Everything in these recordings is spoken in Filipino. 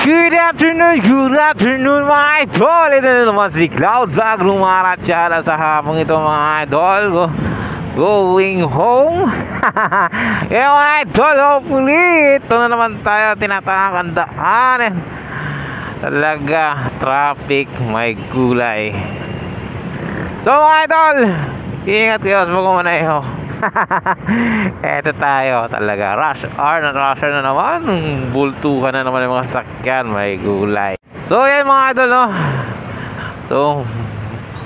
Good afternoon mga idol. Ito na naman si Cloud Vlog lumaratsara sa hapong ito mga idol. Going home. Kaya mga idol, hopefully ito na naman tayo tinatakandaan. Talaga traffic may gulay. So mga idol, ingat kayo sa pagmamaneho. Eto tayo talaga, rush hour na naman, bultuhan na naman yung mga sakyan, may gulay. So yan mga idol, no? So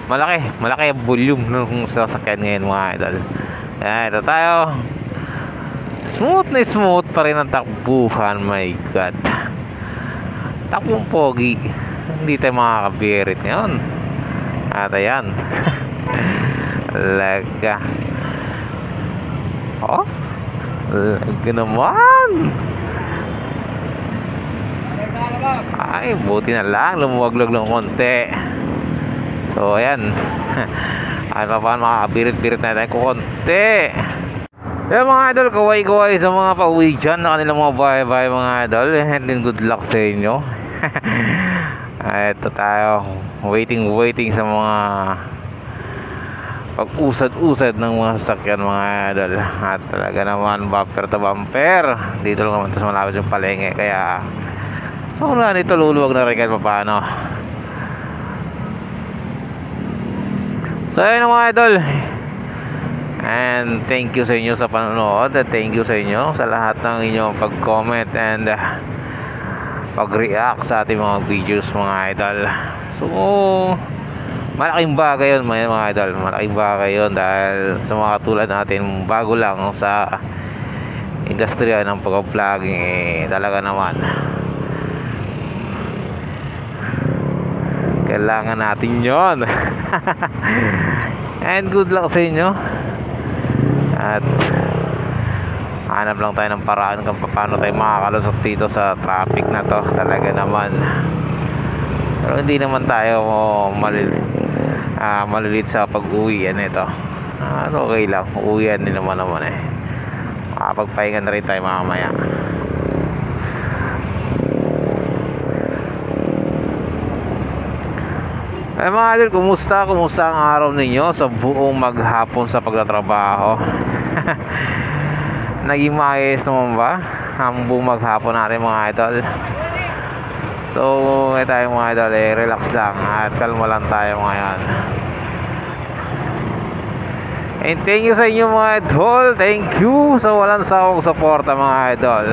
malaki ang volume ng sasakyan ngayon mga idol. Yan, ito tayo, smooth pa rin ang takbuhan, my god, takbong pogi, hindi tayo makakabirit ngayon. At ayan. Talaga. Oh, lagi naman. Ay, buti na lang, lumuwag-lug lang konti. So, ayan. Ay, paano makakabirit-birit na tayo konti. Ayan mga idol, kaway-kaway sa mga pauwi dyan na kanilang mga bahay-bahay mga idol. And then good luck sa inyo. Ay, ito tayo, waiting sa mga pag-usad-usad ng mga sasakyan mga idol. At talaga naman bumper to bumper. Dito lang naman ito sa malapit yung palengke. Kaya so wala nito, luluwag na rin kahit paano. So ayun mga idol, and thank you sa inyo sa panonood. At thank you sa inyo sa lahat ng inyong pag-comment and pag-react sa ating mga videos mga idol. So malaking bagay yun mga idol, malaking bagay yun dahil sa mga tulad natin bago lang sa industriya ng pag-vlogging, talaga naman kailangan natin yon. And good luck sa inyo, at hanap lang tayo ng paraan kung paano tayo makakalusot dito sa traffic na to. Talaga naman, pero hindi naman tayo malilit sa pag-uwian nito. Okay lang, uwian din naman eh. Makapagpahinga na rin tayo mamaya. Eh mga idol, kumusta ang araw ninyo sa buong maghapon sa pagtatrabaho? Naging maayos naman ba ang buong maghapon natin mga idol? So tayo mga idol, relax lang at kalma lang tayo ngayon. And thank you sa inyo mga idol. Thank you sa walang sawang suporta mga idol.